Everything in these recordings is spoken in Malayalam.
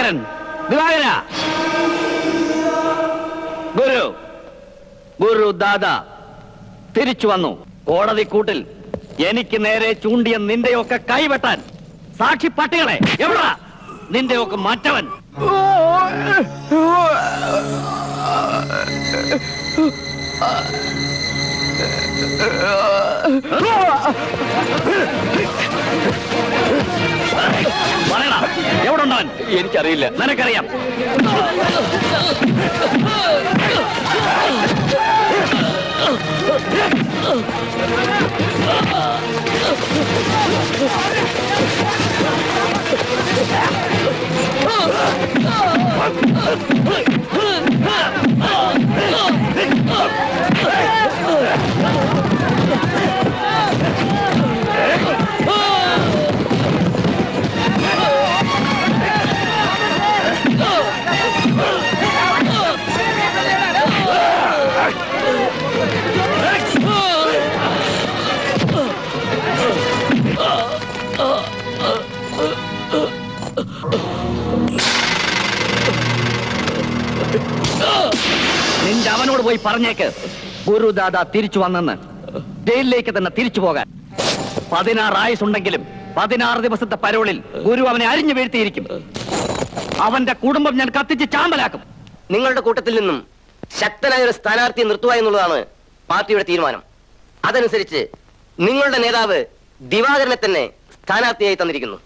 ദിവാകരൻ, ദിവാകര, ഗുരു ഗുരു ദാദാ തിരിച്ചു വന്നു. കോടതി കൂട്ടിൽ എനിക്ക് നേരെ ചൂണ്ടിയ നിന്റെയൊക്കെ കൈവെട്ടാൻ സാക്ഷി പട്ടികളെ എവിടാ നിന്റെയൊക്കെ മറ്റവൻ? പറയടാ, എവിടെ ഉണ്ടവൻ? എനിക്കറിയില്ല. നിനക്കറിയാം. നിന്റെ അവനോട് പോയി പറഞ്ഞേക്ക് ഗുരുദാദാ തിരിച്ചു വന്നെന്ന്. ജയിലിലേക്ക് തന്നെ തിരിച്ചു പോകാൻ. 16 ആയുസുണ്ടെങ്കിലും 16 ദിവസത്തെ പരോളിൽ ഗുരു അവനെ അരിഞ്ഞു വീഴ്ത്തിയിരിക്കും. അവന്റെ കുടുംബം ഞാൻ കത്തിച്ച് ചാമ്പലാക്കും. നിങ്ങളുടെ കൂട്ടത്തിൽ നിന്നും ശക്തനായ ഒരു സ്ഥാനാർത്ഥിയെ നിർത്തുക എന്നുള്ളതാണ് പാർട്ടിയുടെ തീരുമാനം. അതനുസരിച്ച് നിങ്ങളുടെ നേതാവ് ദിവാകരനെ തന്നെ സ്ഥാനാർത്ഥിയായി തന്നിരിക്കുന്നു.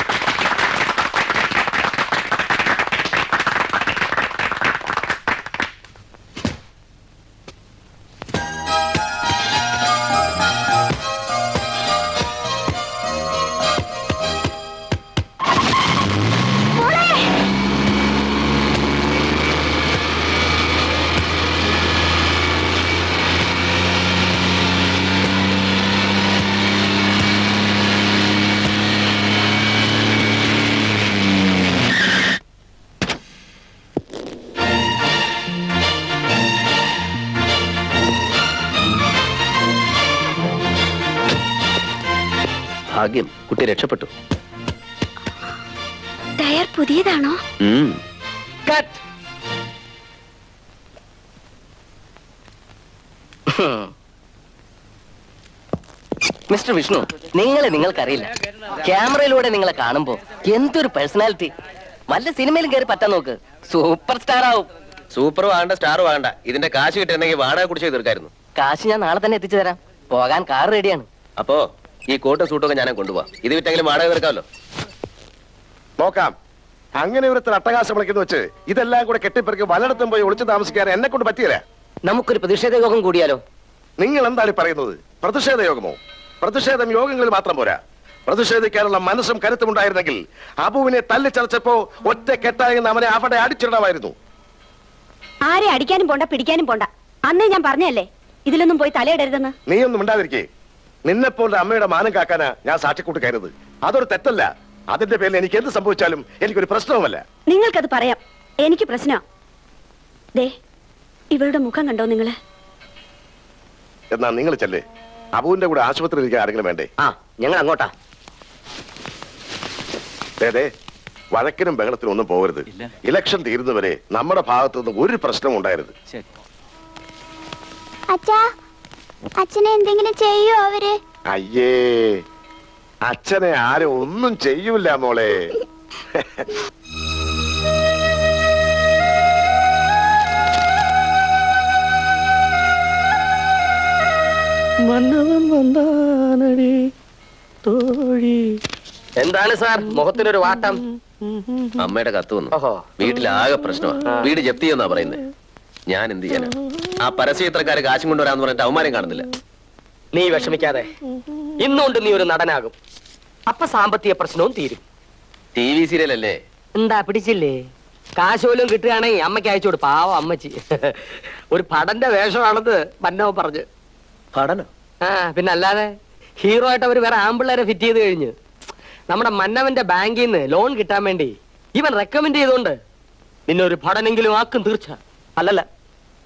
ഭാഗ്യം, കുട്ടി രക്ഷപ്പെട്ടു. ടയർ പുതിയതാണോ? മിസ്റ്റർ വിഷ്ണു, നിങ്ങളെ നിങ്ങൾക്കറിയില്ല. ക്യാമറയിലൂടെ നിങ്ങളെ കാണുമ്പോ എന്തൊരു പേഴ്സണാലിറ്റി. വല്ല സിനിമയിലും കയറി പറ്റാൻ നോക്ക്, സൂപ്പർ സ്റ്റാർ ആവും. സൂപ്പർ വാങ്ങണ്ട, സ്റ്റാർ വാങ്ങണ്ട. ഇതിന്റെ കാശ് കിട്ടിയിട്ടുണ്ടെങ്കിൽ വാടക കുടിച്ച് തീർക്കായിരുന്നു. കാശ് ഞാൻ നാളെ തന്നെ എത്തിച്ചു തരാം. പോകാൻ കാർ റെഡിയാണ്. അപ്പോ ഈ കോട്ടും സൂട്ടൊക്കെ ഞാൻ കൊണ്ടുപോവാം. ഇത് വിറ്റെങ്കിലും വാടക തീർക്കാമല്ലോ. നോക്കാം. അങ്ങനെ ഒരു അട്ടകാശം വിളിക്കുന്നു വെച്ച് ഇതെല്ലാം കൂടെ കെട്ടിപ്പെറുക്കി വലയിടത്തും പോയി ഒളിച്ചു താമസിക്കാൻ എന്നെ കൊണ്ട് പറ്റിയില്ല. നമുക്കൊരു പ്രതിഷേധ യോഗം കൂടിയാലോ? നിങ്ങൾ എന്താണ് പറയുന്നത്? പ്രതിഷേധ യോഗമോ? പ്രതിഷേധം യോഗങ്ങളിൽ മാത്രം പോരാ. പ്രതിഷേധിക്കാനുള്ള മനസ്സും കരുത്തും ഉണ്ടായിരുന്നെങ്കിൽ അബുവിനെ തല്ലിച്ചതച്ചപ്പോ ഒറ്റ കെട്ടായി അവനെ അവിടെ അടിച്ചിടണമായിരുന്നു. ആരെ അടിക്കാനും പോണ്ട, പിടിക്കാനും പോണ്ട. അന്നേ ഞാൻ പറഞ്ഞല്ലേ ഇതിലൊന്നും പോയി തലയിടരുതെന്ന്. നീയൊന്നും മിണ്ടാതിരിക്കേ. നിന്നെപ്പോലെ അമ്മയുടെ മാനം കാക്കാനാ ഞാൻ സാക്ഷിക്കൂട്ട് കയറുന്നത്. അതൊരു തെറ്റല്ല. അതിന്റെ പേരിൽ എനിക്ക് എന്ത് സംഭവിച്ചാലും എനിക്കൊരു പ്രശ്നവുമല്ല. നിങ്ങൾക്കത് പറയാം, എനിക്ക് പ്രശ്നമാ. ദേ, ഇവളുടെ മുഖം കണ്ടോ നിങ്ങള്? എന്നാ നിങ്ങൾ ചെല്ലേ. അബുവിന്റെ കൂടെ ആശുപത്രിയിൽ ഇരിക്കാൻ ആരെങ്കിലും വേണ്ടേ? ആ, ഞങ്ങൾ അങ്ങോട്ടാ. അതെ, വഴക്കിനും ബഹളത്തിനും ഒന്നും പോകരുത്. ഇലക്ഷൻ തീരുന്നവരെ നമ്മുടെ ഭാഗത്തു നിന്ന് ഒരു പ്രശ്നവും ഉണ്ടായിരുന്നു. അച്ഛനെ എന്തെങ്കിലും ചെയ്യോ അവര്? അയ്യേ, അച്ഛനെ ആരും ഒന്നും ചെയ്യൂല മോളെ. മന്നവൻ വന്നാനടി തോഴി. എന്താണ് സാർ മുഖത്തിനൊരു വാട്ടം? അമ്മയുടെ കത്ത് വന്നു. ഓഹോ, വീട്ടിലാകെ പ്രശ്നമാണ്. വീട് ജപ്തി ചെയ്യുന്നാ പറയുന്നത്. ഞാൻ എന്ത് ചെയ്യാനാ? ആ പരസ്യചിത്രക്കാര് കാശും കൊണ്ടുവരാന്ന് പറഞ്ഞിട്ട് അവന്മാരും കാണുന്നില്ല. നീ വിഷമിക്കാതെ, ഇന്നുകൊണ്ട് നീ ഒരു നടനാകും. അപ്പൊ സാമ്പത്തിക പ്രശ്നവും തീരും. TV സീരിയൽ അല്ലേ? എന്താ പിടിച്ചില്ലേ? കാശ് പോലും കിട്ടുകയാണെങ്കിൽ അമ്മയ്ക്ക് അയച്ചോട്. പാവം അമ്മച്ചി. ഒരു പടന്റെ വേഷമാണെന്ന് മന്നവൻ പറഞ്ഞു. പഠനം? ആ, പിന്നെ അല്ലാതെ. ഹീറോ ആയിട്ട് അവര് വേറെ ആമ്പിള്ളേരെ ഫിറ്റ് ചെയ്ത് കഴിഞ്ഞ് നമ്മുടെ മന്നവന്റെ ബാങ്കിൽ നിന്ന് ലോൺ കിട്ടാൻ വേണ്ടി ഇവൻ റെക്കമെൻഡ് ചെയ്തോണ്ട് നിന്നെ ഒരു പഠനെങ്കിലും ആക്കും തീർച്ച. അല്ലല്ല,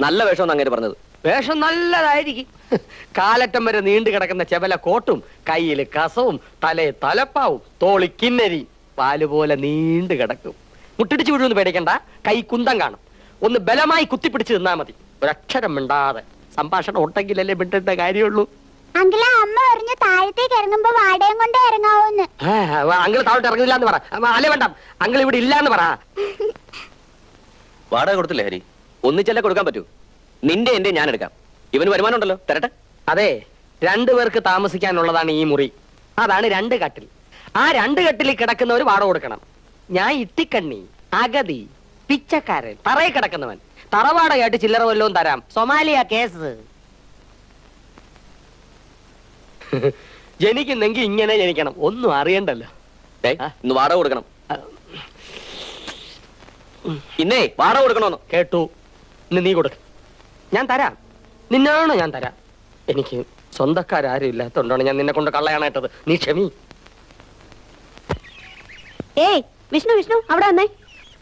നല്ല വേഷം അങ്ങനെ പറഞ്ഞത്. വേഷം നല്ലതായിരിക്കും. കാലറ്റം വരെ നീണ്ടു കിടക്കുന്ന ചെവല കോട്ടും, കയ്യില് കസവും, തലേ തലപ്പാവും, തോളി കിന്നരി, പാല് പോലെ നീണ്ടു കിടക്കും. മുട്ടിടിച്ച് വീഴുമെന്ന് പേടിക്കണ്ട, കൈ കുന്തം കാണും. ഒന്ന് ബലമായി കുത്തിപ്പിടിച്ച് നിന്നാ മതി, ഒരക്ഷരം മിണ്ടാതെ. സംഭാഷണം ഉണ്ടെങ്കിലല്ലേ മിണ്ടേണ്ട കാര്യമുള്ളൂ. അങ്കിളെ അമ്മ പറഞ്ഞു താഴത്തേക്ക് ഇറങ്ങുമ്പോ വാടകം കൊണ്ട് ഇറങ്ങാവൂന്ന്. അങ്കിൾ താഴോട്ട് ഇറങ്ങുന്നില്ല എന്ന് പറ. അല്ലേ വേണ്ട, അങ്കിൾ ഇവിടെ ഇല്ല എന്ന് പറ. വാടക കൊടുത്തില്ലേ ഹരി? ഒന്നിച്ചല്ലേ കൊടുക്കാൻ പറ്റൂ. നിന്റെ എന്റെ ഞാൻ എടുക്കാം. ഇവന് വരുമാനം ഉണ്ടല്ലോ, തരട്ടെ. അതെ, രണ്ടുപേർക്ക് താമസിക്കാനുള്ളതാണ് ഈ മുറി. അതാണ് 2 കട്ടിൽ. ആ 2 കട്ടിലിൽ കിടക്കുന്നവർ വാടക കൊടുക്കണം. ഞാൻ ഇട്ടിക്കണ്ണി, അഗതി, പിച്ചക്കാരൻ, തറയിൽ കിടക്കുന്നവൻ. തറവാടകയായിട്ട് ചില്ലറ വല്ലതും തരാം. Somalia case. ജനിക്കുന്നെങ്കിൽ ഇങ്ങനെ ജനിക്കണം, ഒന്നും അറിയണ്ടല്ലോ. ഇന്ന് വാടക കൊടുക്കണം. ഇന്നേ വാടക കൊടുക്കണോന്ന് കേട്ടു. ഇന്ന് നീ കൊടുക്ക, ഞാൻ തരാം. നിന്നാണോ ഞാൻ തരാം. എനിക്ക് സ്വന്തക്കാരും ഇല്ലാത്തോണ്ടാണ് ഞാൻ നിന്നെ കൊണ്ട് കള്ളയാണേട്ടത്. നീ ക്ഷമി. ഏയ് വിഷ്ണു വിഷ്ണു അവിടെ വന്നേ.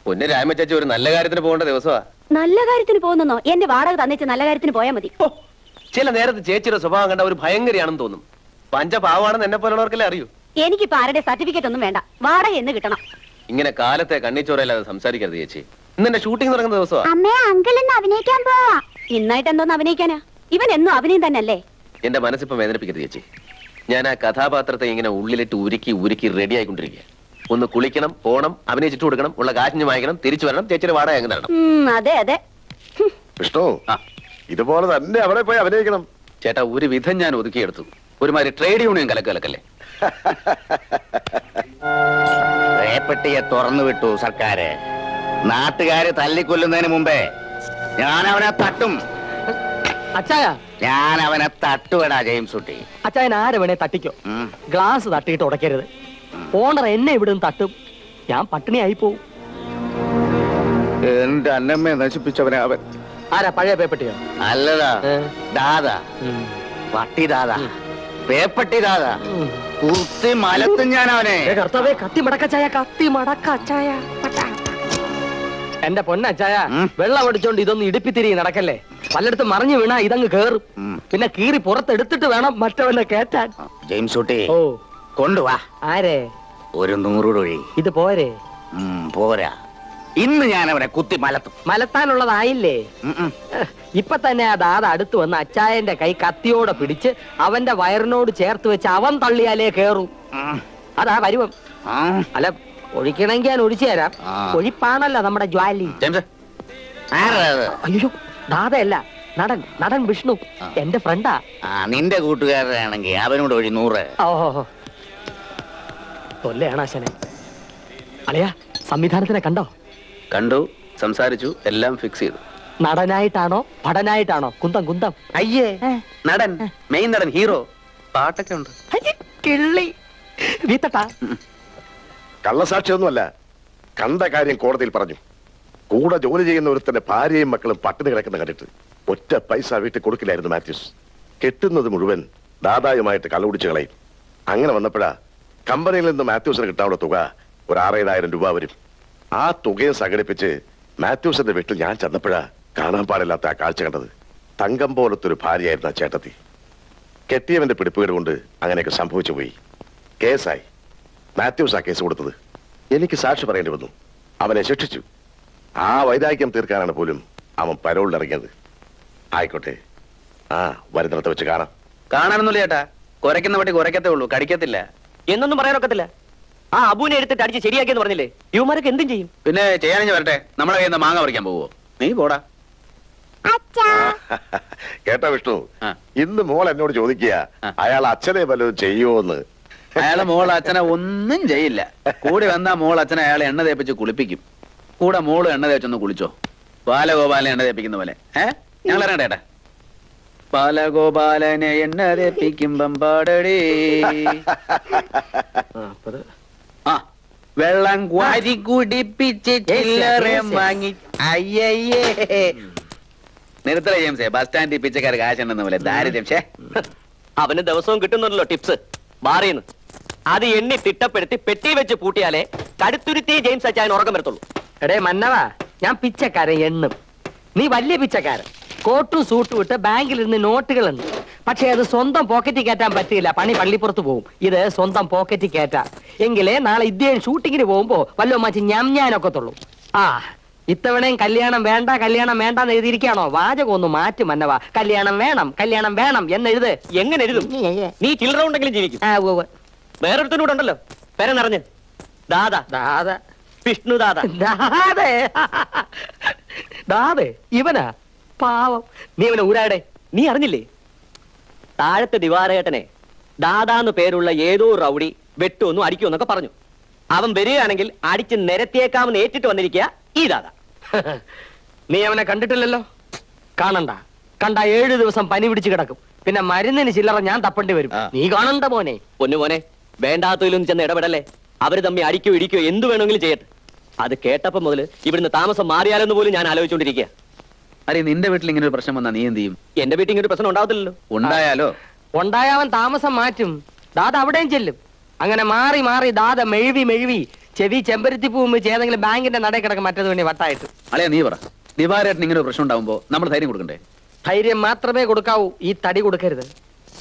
പൊന്നു രാമ ചേച്ചി, ഒരു നല്ല കാര്യത്തിന് പോകേണ്ട ദിവസമാ. നല്ല കാര്യത്തിന് പോകുന്നോ? എന്റെ വാടക തന്നിച്ച് നല്ല കാര്യത്തിന് പോയാ മതി. ഓ, ചില നേരത്ത് ചേച്ചിയുടെ സ്വഭാവം കണ്ട ഒരു ഭയങ്കരയാണെന്ന് തോന്നും. പഞ്ചപാവാണെന്ന് എന്നെ പോലുള്ളവർക്കല്ലേ അറിയൂ. എനിക്കിപ്പോ ആരുടെ സർട്ടിഫിക്കറ്റ് ഒന്നും വേണ്ട, വാടക എന്ന് കിട്ടണം. ഇങ്ങനെ കാലത്തെ കണ്ണിച്ചോരല്ലാതെ സംസാരിക്കരുത് ചേച്ചി. ഇന്ന് എന്റെ ഷൂട്ടിംഗ് തുടങ്ങുന്ന ദിവസമാ. അമ്മേ അങ്കിൾ ഇന്ന് അഭിനയിക്കാൻ പോവാ. ഇന്നായിട്ട് എന്തോന്ന് അഭിനയിക്കാനാ? ഇവൻ എന്നും അഭിനയം തന്നെയല്ലേ. എന്റെ മനസ്സിപ്പം വേദനിപ്പിക്കരുത് ചേച്ചി. ഞാൻ ആ കഥാപാത്രത്തെ ഇങ്ങനെ ഉള്ളിലിട്ട് ഉരുക്കി റെഡി ആയിക്കൊണ്ടിരിക്കുക. ഒന്ന് കുളിക്കണം, പോണം, അഭിനയിച്ചിട്ട് കൊടുക്കണം, ഉള്ള കാശിന് വാങ്ങിക്കണം, തിരിച്ചു വരണം, ചേച്ചിയുടെ വാടക എങ്ങനെ തരണം. അതെ അതെ. വിഷ്ണു, ആ. ഇതുപോലെ തന്നെ അവിടെ പോയി അഭിനയിക്കണം. ചേട്ടാ, ഒരു വിധം ഞാൻ ഒതുക്കിയെടുത്തു. ഒരുമാതിരി ട്രേഡ് യൂണിയൻ കലക്കലക്കല്ലേ. പേപ്പട്ടിയെ തുറന്നു വിട്ടു സർക്കാര്. നാട്ടുകാര് തല്ലിക്കൊല്ലുന്നതിന് മുമ്പേ ഞാൻ അവനെ തട്ടും. അച്ചായ, ഞാൻ അവനെ തട്ടുവേടാ ജെയിംസ് കുട്ടി. അച്ചായൻ ആരെ വേണേ തട്ടിക്കോ. ഗ്ലാസ് തട്ടിയിട്ട് ഉടക്കരുത്. ഓണർ എന്നെ ഇവിടെ നിന്ന് തട്ടും, ഞാൻ പട്ടിണിയായി പോവും. എന്റെ അന്നമ്മയെ നശിപ്പിച്ചവനെ അവൻ. ആരാ, പഴയ പേപ്പട്ടിയോ? അല്ലടാ, ദാദാ, പട്ടി ദാദാ, പേപ്പട്ടി ദാദാ. കുത്തി മലത്തും ഞാൻ അവനെ. കർത്താവേ, കത്തി മടക്കച്ചായ, കത്തി മടക്കച്ചായ. എന്റെ പൊന്നച്ചായ, വെള്ളം അടിച്ചോണ്ട് ഇതൊന്നും ഇടുപ്പിത്തിരി നടക്കല്ലേ. പലയിടത്തും മറിഞ്ഞു വീണാ ഇതങ്ങ് കേറും. പിന്നെ കീറി പുറത്തെടുത്തിട്ട് വേണം മറ്റവനെ കേറ്റാൻ. ജെയിംസ് കുട്ടി, ഓ, കൊണ്ടുവാ. ആരെ? ഒരു 100 ഒഴി. ഇത് പോരെ? പോരാ, ഇന്ന് ഞാൻ അവനെ കുത്തി മലത്തും. മലത്താനുള്ളതായില്ലേ? ഇപ്പൊ തന്നെ ആ ദാദ അടുത്ത് വന്ന് അച്ചായന്റെ കൈ കത്തിയോടെ പിടിച്ച് അവന്റെ വയറിനോട് ചേർത്ത് വെച്ച് അവൻ തള്ളിയാലേ കേറൂ. അതാ വരുവം. അല്ല, ഒഴിക്കണമെങ്കിൽ ഞാൻ ഒഴിച്ചു തരാം. ഒഴിപ്പാണല്ലോ നമ്മുടെ ജ്വാലി. അയ്യോ, ദാദയല്ല, നടൻ വിഷ്ണു, എന്റെ ഫ്രണ്ടാ. നിന്റെ കൂട്ടുകാരനാണെങ്കിൽ അവനോട് ഒഴി 100. ഓഹോ, തൊല്ലയാണ് ആശാനെ. അളിയാ, സംവിധാനത്തിനെ കണ്ടോ? കണ്ടു, സംസാരിച്ചു, എല്ലാം ഫിക്സ് ചെയ്തു. നടനായിട്ടാണോ പടനായിട്ടാണോ? കുന്തം. അയ്യേ, നടൻ, മെയിൻ നടൻ, ഹീറോ. പാട്ടൊക്കെ ഉണ്ട്. കിള്ളി വീത്തട്ടാ. കള്ളസാക്ഷിയൊന്നുമല്ല, കണ്ട കാര്യം കോടതിയിൽ പറഞ്ഞു. കൂടെ ജോലി ചെയ്യുന്ന ഒരുത്തന്റെ ഭാര്യയും മക്കളും പട്ടിണി കിടക്കുന്ന കണ്ടിട്ട് ഒറ്റ പൈസ വീട്ടിൽ കൊടുക്കില്ലായിരുന്നു മാത്യൂസ്. കെട്ടുന്നത് മുഴുവൻ ദാദായുമായിട്ട് കള്ളുപിടിച്ച് കളയും. അങ്ങനെ വന്നപ്പോഴാ കമ്പനിയിൽ നിന്ന് മാത്യൂസിന് കിട്ടാനുള്ള തുക ഒരു 6,000 രൂപ വരും. ആ തുകയും സംഘടിപ്പിച്ച് മാത്യൂസിന്റെ വീട്ടിൽ ഞാൻ ചെന്നപ്പോഴാ കാണാൻ പാടില്ലാത്ത ആ കാഴ്ച കണ്ടത്. തങ്കം പോലത്തൊരു ഭാര്യയായിരുന്നു ആ ചേട്ടത്തി. കെട്ടിയവന്റെ പിടിപ്പുകേട് കൊണ്ട് അങ്ങനെയൊക്കെ സംഭവിച്ചു പോയി. കേസായി. മാത്യൂസ് ആ കേസ് കൊടുത്തത്. എനിക്ക് സാക്ഷി പറയേണ്ടി വന്നു. അവനെ ശിക്ഷിച്ചു. ആ വൈരാഗ്യം തീർക്കാനാണ് പോലും അവൻ പരോളിലിറങ്ങിയത്. ആയിക്കോട്ടെ, വരുന്നിടത്ത് വെച്ച് കാണാനൊന്നുമില്ല ചേട്ടാ. കുരയ്ക്കുന്ന പട്ടി കുരയ്ക്കത്തേ ഉള്ളൂ, കടിക്കത്തില്ല. എന്നൊന്നും പറയാനൊക്കത്തില്ല. ആ അബുവിനെ എടുത്തിട്ട് അടിച്ച് ശരിയാക്കിയെന്ന് പറഞ്ഞില്ലേ? യുവമാരൊക്കെ എന്തും ചെയ്യും. പിന്നെ ചെയ്യാനും വരട്ടെ, നമ്മളെ കയ്യിൽ നിന്ന് മാങ്ങ പറിക്കാൻ പോവോ? നീ പോടാ. കേട്ടോ വിഷ്ണു, ഇന്ന് മോൾ എന്നോട് ചോദിക്കുക അയാൾ അച്ഛനെ വല്ലതും ചെയ്യുമോന്ന്. അയാളെ മോൾ അച്ഛനെ ഒന്നും ചെയ്യില്ല. കൂടി വന്നാ മോൾ അച്ഛനെ അയാളെ എണ്ണ തേപ്പിച്ച് കുളിപ്പിക്കും. കൂടെ മോള് എണ്ണ തേച്ചൊന്ന് കുളിച്ചോ, ബാലഗോപാലനെ എണ്ണ തേപ്പിക്കുന്ന പോലെ. ഞങ്ങൾ ഇറങ്ങട്ടെ. ബാലഗോപാലനെ എണ്ണ തേപ്പിക്കുമ്പം പാടടേ. വെള്ളം വാരി കുടിപ്പിച്ച് ചില്ലറ വാങ്ങി. അയ്യയ്യേ, നിർത്തല ജെയിംസേ, ബസ് സ്റ്റാൻഡിൽ പിച്ചക്കാർ കാശുണ്ടെന്ന പോലെ ദാരിദ്ര്യം. അവന് ദിവസവും കിട്ടുന്നുണ്ടല്ലോ ടിപ്സ് ബാറിന്ന്. അത് എണ്ണി തിട്ടപ്പെടുത്തി പെട്ടി വെച്ച് പൂട്ടിയാലേ കടുത്തുരുത്തി ജെയിംസ് അച്ചായൻ ഉറക്കം വരത്തുള്ളൂ. എടേ മന്നവാ, ഞാൻ പിച്ചക്കാരൻ എണ്ണും. നീ വലിയ പിച്ചക്കാരൻ. കോട്ടും സൂട്ടും ഇട്ട് ബാങ്കിൽ ഇരുന്ന് നോട്ടുകൾ എണ്ണും. പക്ഷേ അത് സ്വന്തം പോക്കറ്റിൽ കയറ്റാൻ പറ്റില്ല, പണി പള്ളിപ്പുറത്ത് പോകും. ഇത് സ്വന്തം പോക്കറ്റിൽ കയറ്റാം എങ്കിലേ നാളെ ഇദ്ദേഹം ഷൂട്ടിങ്ങിന് പോകുമ്പോ വല്ലോ മാച്ച് ഞാനൊക്കത്തുള്ളൂ. ആ ഇത്തവണയും കല്യാണം വേണ്ട എന്ന് എഴുതിയിരിക്കുകയാണോ? വാചകം ഒന്ന് മാറ്റി മന്നവാ. കല്യാണം വേണം എന്നെഴുത്. എങ്ങനെ എഴുതും? നീ ചില്ലറ ഉണ്ടെങ്കിലും ജീവിക്കും. ആ ഉവ്വ്. വേറൊരുത്തനൂടെ ഉണ്ടല്ലോ, പേര നിറഞ്ഞ് ദാദാ, ദാദാ വിഷ്ണു ദാദാ. ദാദേ ദാദേ ഇവനാ പാവം. നീ അവനെ ഊരാടെ നീ അറിഞ്ഞില്ലേ? താഴത്തെ ദിവാരേട്ടനെ ദാദാന്ന് പേരുള്ള ഏതോ റൗഡി വെട്ടുമെന്നും അടിക്കുമെന്നൊക്കെ പറഞ്ഞു. അവൻ വരികയാണെങ്കിൽ അടിച്ച് നിരത്തിയേക്കാമെന്ന് ഏറ്റിട്ട് വന്നിരിക്കുക ഈ ദാദാ. നീ അവനെ കണ്ടിട്ടില്ലല്ലോ? കാണണ്ട. കണ്ട 7 ദിവസം പനി പിടിച്ച് കിടക്കും. പിന്നെ മരുന്നിന് ചില്ലറ ഞാൻ തപ്പേണ്ടി വരും. നീ കാണണ്ട മോനെ. പൊന്നു മോനെ, വേണ്ടാത്തതിലൊന്നും ചെന്ന് ഇടപെടല്ലേ. അവര് തമ്മിൽ അടിക്കോ ഇടിക്കോ എന്ത് വേണമെങ്കിലും ചെയ്യട്ടെ. അത് കേട്ടപ്പോ മുതൽ ഇവിടുന്ന് താമസം മാറിയാലെന്ന് പോലും ഞാൻ ആലോചിച്ചോണ്ടിരിക്കുക. അരെ നിന്റെ വീട്ടിൽ ഇങ്ങനെ ഒരു പ്രശ്നം വന്നാ നീ എന്ത് ചെയ്യും? എന്റെ വീട്ടിൽ ഇങ്ങനെ ഒരു പ്രശ്നം ഉണ്ടാവത്തില്ലല്ലോ. ഉണ്ടായാലോ? ഉണ്ടായവൻ താമസം മാറ്റും. ദാദ അവിടെയും ചെല്ലും. അങ്ങനെ മാറി ദാദ മെഴുവി ചെവി ചെമ്പരത്തി പൂമ്പ് ഏതെങ്കിലും ബാങ്കിന്റെ നടയിൽ കിടക്കും മറ്റേത് വേണ്ടി വട്ടായിട്ട്. അളയാ നീ പറ, ദിവാരേട്ടൻ ഇങ്ങനെ ഒരു പ്രശ്നം ഉണ്ടാവുമ്പോ നമ്മൾ ധൈര്യം കൊടുക്കണ്ടേ? ധൈര്യം മാത്രമേ കൊടുക്കാവൂ, ഈ തടി കൊടുക്കരുത്.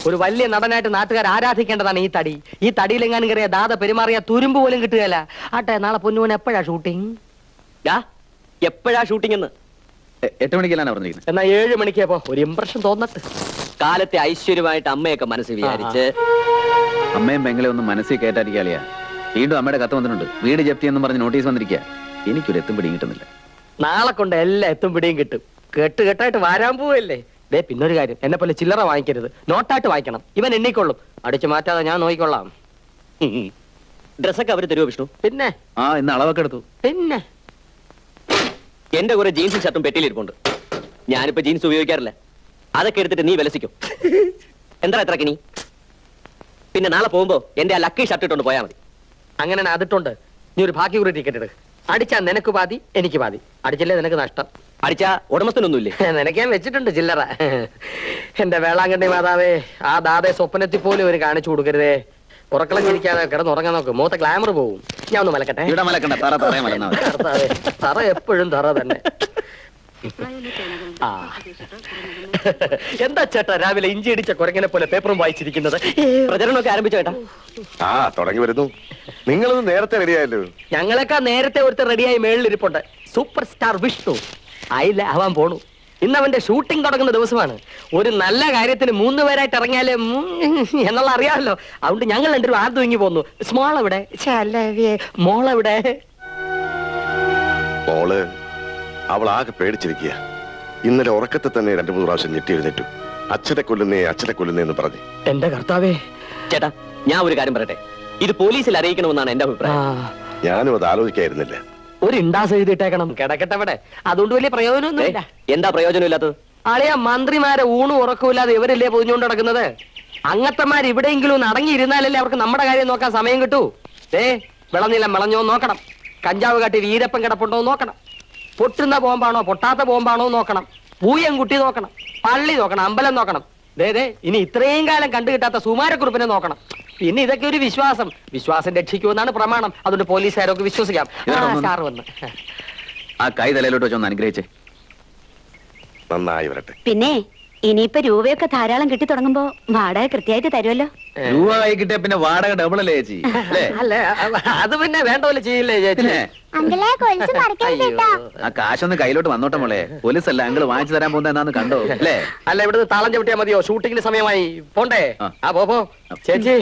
ഒരു വലിയ നടനായിട്ട് നാട്ടുകാർ ആരാധിക്കേണ്ടതാണ് ഈ തടി. ഈ തടിയിലെങ്ങാനും കയറിയ ദാദ പെരുമാറിയ തുരുമ്പ് പോലും കിട്ടുകയല്ല. ആട്ടെ, നാളെ പൊന്നുവൻ എപ്പോഴാ ഷൂട്ടിങ്? എപ്പോഴാ ഷൂട്ടിംഗ് എന്ന്? 8 മണിക്കല്ലാണ് പറഞ്ഞിരിക്കുന്നത്. എന്നാ 7 മണിക്കേ പോ, ഒരു ഇംപ്രഷൻ തോന്നട്ടെ. കാലത്തെ ഐശ്വര്യമായിട്ട് അമ്മയൊക്കെ മനസ്സിൽ വിചാരിച്ച്. അമ്മയും പെങ്ങളെ ഒന്നും മനസ്സിൽ കയറ്റാതിരിക്കാളിയാ. വീണ്ടും അമ്മയുടെ കത്ത് വന്നിട്ടുണ്ട്. വീട് ജപ്തി എന്നും പറഞ്ഞ് നോട്ടീസ് വന്നിരിക്കുക. എനിക്കൊരു എത്തും പിടിയും കിട്ടുന്നില്ല. നാളെ കൊണ്ട് എല്ലാ എത്തും പിടിയും കിട്ടും. കെട്ടായിട്ട് വാരാൻ പോവല്ലേ. ദേ പിന്നൊരു കാര്യം, എന്നെ പോലെ ചില്ലറ വാങ്ങിക്കരുത്, നോട്ടായിട്ട് വായിക്കണം. ഇവൻ എണ്ണിക്കൊള്ളും, അടിച്ചു മാറ്റാതെ ഞാൻ നോക്കിക്കൊള്ളാം. ഡ്രസ്സൊക്കെ അവര് തരുമോ വിഷ്ണു? പിന്നെ ഇന്ന് അളവൊക്കെ എടുത്തു. പിന്നെ എന്റെ കുറെ ജീൻസും ഷർട്ടും പെട്ടിയിലിരിപ്പുണ്ട്. ഞാനിപ്പോ ജീൻസ് ഉപയോഗിക്കാറില്ല. അതൊക്കെ എടുത്തിട്ട് നീ വിലസിക്കും. എന്താ എത്ര കിണി? പിന്നെ നാളെ പോകുമ്പോ എന്റെ ആ ലക്കി ഷർട്ട് ഇട്ടോണ്ട് പോയാൽ മതി. അങ്ങനെ അതിട്ടുണ്ട്. നീ ഒരു ഭാഗ്യ കുറി ടിക്കറ്റ് എടുക്ക്. അടിച്ചാ നിനക്ക് പാതി, എനിക്ക് പാതി. അടിച്ചില്ലേ നിനക്ക് നഷ്ടം. അടിച്ചാ ഉടമസ്ഥനൊന്നുമില്ലേ? നിനക്ക് ഞാൻ വെച്ചിട്ടുണ്ട് ചില്ലറ. എന്റെ വേളാങ്കണ്ണി മാതാവേ, ആ ദാതെ സ്വപ്നത്തിൽ പോലും ഒരു കാണിച്ചു കൊടുക്കരുതേ. ഉറക്കളം ചിരിക്കാതെ കിടന്നുറങ്ങാൻ നോക്ക്, മൂത്ത ഗ്ലാമർ പോവും. ഞാൻ ഒന്ന് മലക്കട്ടെ. ഇവിടെ മലക്കണ്ട, തറ മലന്നാ മതി. കർത്താവേ, തറ എപ്പോഴും തറ തന്നെ. ആ. എന്താ ചേട്ടാ രാവിലെ ഇഞ്ചി അടിച്ച കുരങ്ങനെ പോലെ പേപ്പറും വായിച്ചിരിക്കുന്നത്? പ്രചരണമൊക്കെ ആരംഭിച്ചു ചേട്ടാ. തുടങ്ങി വരുന്നു. നിങ്ങളത് നേരത്തെ റെഡിയായല്ലോ. ഞങ്ങളെക്കാ നേരത്തെ ഒരുത്തർ റെഡിയായി മേളിലിരിപ്പുണ്ട്. സൂപ്പർ സ്റ്റാർ വിഷ്ണു ആയില്ല ആവാൻ പോണു. ഇന്ന് അവന്റെ ഷൂട്ടിംഗ് തുടങ്ങുന്ന ദിവസമാണ്. ഒരു നല്ല കാര്യത്തിന് 3 പേരായിട്ട് ഇറങ്ങിയാലേ എന്നുള്ള അറിയാമല്ലോ. അതുകൊണ്ട് ഞങ്ങൾ രണ്ടുപേരും ആദ്യം ഇങ്ങി പോന്നു. സ്മോൾ എവിടെ? മോളെവിടെ? മോള് അവൾ ആകെ പേടിച്ചിരിക്കുക. ഇന്നലെ ഉറക്കത്തെ തന്നെ 2-3 പ്രാവശ്യം ഞെട്ടി എഴുന്നേറ്റു. അച്ഛനെ കൊല്ലുന്നേ എന്ന് പറഞ്ഞു. എന്റെ കർത്താവേ. ചേട്ടാ, ഞാൻ ഒരു കാര്യം പറയട്ടെ. ഇത് പോലീസിൽ അറിയിക്കണമെന്നാണ് എന്റെ അഭിപ്രായം. ഞാനും അത് ആലോചിക്കായിരുന്നില്ല. ഒരു ഇണ്ടാസ് എഴുതിയിട്ടേക്കണം, കിടക്കട്ടെ ഇവിടെ. അതുകൊണ്ട് വലിയ പ്രയോജനമൊന്നുമില്ല. എന്താ പ്രയോജനമില്ലാത്തത്? ആളിയാ മന്ത്രിമാരെ ഊണും ഉറക്കമില്ലാതെ ഇവരല്ലേ പൊതിഞ്ഞുകൊണ്ട് നടക്കുന്നത്. അങ്ങത്തമാർ ഇവിടെയെങ്കിലും ഒന്ന് അടങ്ങിയിരുന്നാലല്ലേ അവർക്ക് നമ്മുടെ കാര്യം നോക്കാൻ സമയം കിട്ടൂ. വിളനിലം വിളഞ്ഞോ നോക്കണം. കഞ്ചാവ് കാട്ടി വീരപ്പൻ കിടപ്പുണ്ടോ നോക്കണം. പൊട്ടുന്ന ബോംബാണോ പൊട്ടാത്ത ബോംബാണോ നോക്കണം. പൂയം കുട്ടി നോക്കണം. പള്ളി നോക്കണം. അമ്പലം നോക്കണം. ഇനി ഇത്രയും കാലം കണ്ടു കിട്ടാത്ത സുമാരക്കുറിപ്പിനെ നോക്കണം. പിന്നെ ഇതൊക്കെ ഒരു വിശ്വാസം രക്ഷിക്കുമെന്നാണ് പ്രമാണം. അതുകൊണ്ട് പോലീസുകാരൊക്കെ വിശ്വസിക്കാം. സാർ വന്ന് ആ കൈ തലയിലോട്ട് വെച്ചൊന്ന് അനുഗ്രഹിച്ചേ. നന്നായി വരട്ടെ. പിന്നെ ഇനിയിപ്പൊ രൂപയൊക്കെ ധാരാളം കിട്ടി തുടങ്ങുമ്പോ വാടക കൃത്യമായിട്ട് തരുമല്ലോ. രൂപ ആയി കിട്ടിയ പിന്നെ വാടക ഡബിൾ അല്ലേ ചേച്ചി? അല്ല, അത് പിന്നെ വേണ്ട പോലെ ചെയ്യില്ലേ ചേച്ചി? അങ്കിളെ കൊലുസ് മറക്കരുത് കേട്ടോ. ആ കാശൊന്ന് കയ്യിലോട്ട് വന്നോട്ടെ മോളെ. പോലീസ് അല്ല അങ്കിള് വാങ്ങിച്ചു തരാൻ പോകുന്ന എന്നാന്ന് കണ്ടോ അല്ലേ? അല്ല, ഇവിടുന്ന് താളം ചവിട്ടിയാ മതിയോ? ഷൂട്ടിങ്ങിന് സമയമായി പോണ്ടേ? പോ ചേച്ചി.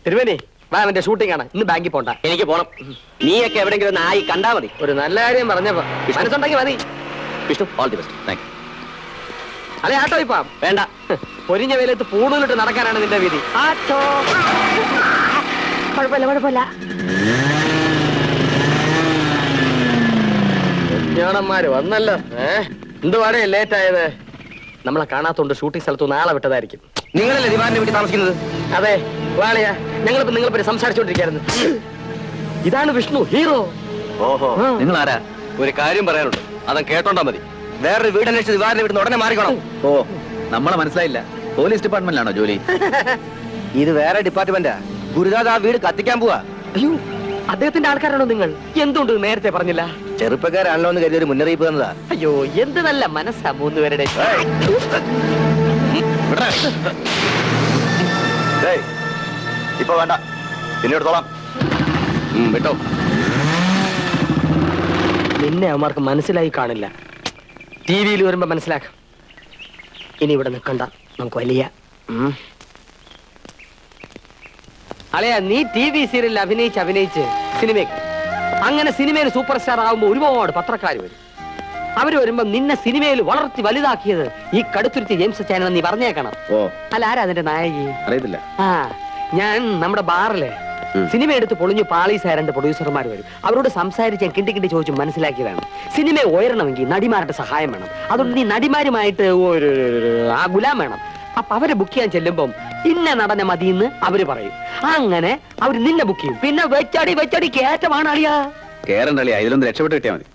തിരുവേനി വാ, അവന്റെ ഷൂട്ടിംഗ് ആണ്. ഇന്ന് ബാങ്കിൽ പോണ്ട. എനിക്ക് പോണം. നീയൊക്കെ എവിടെങ്കിലും ഒന്ന് ആയി കണ്ടാ മതി. ഒരു നല്ല കാര്യം പറഞ്ഞപ്പോ മനസ്സുണ്ടെങ്കിൽ മതി. Vishnu, all the best. Thank you. അല്ലെ ആട്ടോ ഇപ്പൊ വേണ്ട. പൊരിഞ്ഞ വെയിലത്ത് പൂണൂലിട്ട് നടക്കാനാണ് നിന്റെ വിധി. ആട്ടോ കുഴപ്പമില്ല. കല്യാണന്മാര് വന്നല്ലോ. എന്തുവാടേ ലേറ്റ് ആയത്? നമ്മളെ കാണാത്തോണ്ട് ഷൂട്ടിംഗ് സ്ഥലത്ത് നാളെ വിട്ടതായിരിക്കും. നിങ്ങളല്ലേ ദിവാറിന്റെ വീട്ടിൽ താമസിക്കുന്നത്? അതെ, വാളിയാ. ഞങ്ങളിപ്പോ നിങ്ങളെ സംസാരിച്ചോണ്ടിരിക്കായിരുന്നു. ഇതാണ് വിഷ്ണു, ഹീറോ. ഓഹോ, നിങ്ങൾ ആരാ? ഒരു കാര്യം പറയാനുണ്ട്, അതം കേട്ടോണ്ടാ മതി. വേറൊരു വീട് അന്വേഷിച്ച് ദിവാറിന്റെ വീട്ടിൽ ഉടനെ മാറിക്കണം. ഓ, നമ്മളെ മനസ്സിലായില്ല. പോലീസ് ഡിപ്പാർട്ട്മെന്റിലാണോ ജോലി? ഇത് വേറെ ഡിപ്പാർട്ട്മെന്റാ. ഗുരുദാദ് ആ വീട് കത്തിക്കാൻ പോവാ. അയ്യോ, അദ്ദേഹത്തിന്റെ ആൾക്കാരാണോ നിങ്ങൾ? എന്തുകൊണ്ട് നേരത്തെ പറഞ്ഞില്ല? ചെറുപ്പക്കാരാണല്ലോ എന്ന് കരുതി ഒരു മുന്നറിയിപ്പ് തന്നതാ. അയ്യോ, എന്ത് നല്ല മനസ്സാ മൂന്നുപേരുടെ. ഇപ്പൊ വേണ്ട, പിന്നെ എടുത്തോളാം. വിട്ടോ. നിന്നെ അവന്മാർക്ക് മനസ്സിലായി കാണില്ല. ടി വിയിൽ വരുമ്പോ മനസ്സിലാക്കാം. ഇനി ഇവിടെ നിൽക്കണ്ട, നമുക്ക് വലിയ അളയാ. നീ ടി വി സീരിയലിൽ അഭിനയിച്ച് സിനിമയ്ക്ക് അങ്ങനെ സിനിമയിൽ സൂപ്പർ സ്റ്റാർ ആവുമ്പോ ഒരുപാട് പത്രക്കാർ വരും. അവര് വരുമ്പോ നിന്നെ സിനിമയിൽ വളർത്തി വലുതാക്കിയത് ഈ കടുത്തുരുത്തി ജെയിംസ് ചാനൽ നീ പറഞ്ഞേക്കണം. ഓ, അല്ല, ആരാ അതിന്റെ നായകി? അറിയത്തില്ല. ആ, ഞാൻ നമ്മുടെ ബാറിലെ സിനിമ എടുത്ത് പൊളിഞ്ഞു പാളീസായ 2 പ്രൊഡ്യൂസർമാർ വരും. അവരോട് സംസാരിച്ച് ഞാൻ കിണ്ടി ചോദിച്ചു മനസ്സിലാക്കിയതാണ്. സിനിമ ഉയരണമെങ്കിൽ നടിമാരുടെ സഹായം വേണം. അതുകൊണ്ട് നീ നടിമാരുമായിട്ട് ആ ഗുലാം വേണം. അപ്പൊ അവരെ ബുക്ക് ചെയ്യാൻ ചെല്ലുമ്പം ഇന്ന നടനെ മതിയെന്ന് അവര് പറയും. അങ്ങനെ അവര് നിന്നെ ബുക്ക് ചെയ്യും. പിന്നെ വെച്ചടി കേറ്റമാണ് അളിയാ. കേറണ്ടളിയാ, ഇതിലൊന്ന് രക്ഷപ്പെട്ട് കിട്ടിയാൽ മതി.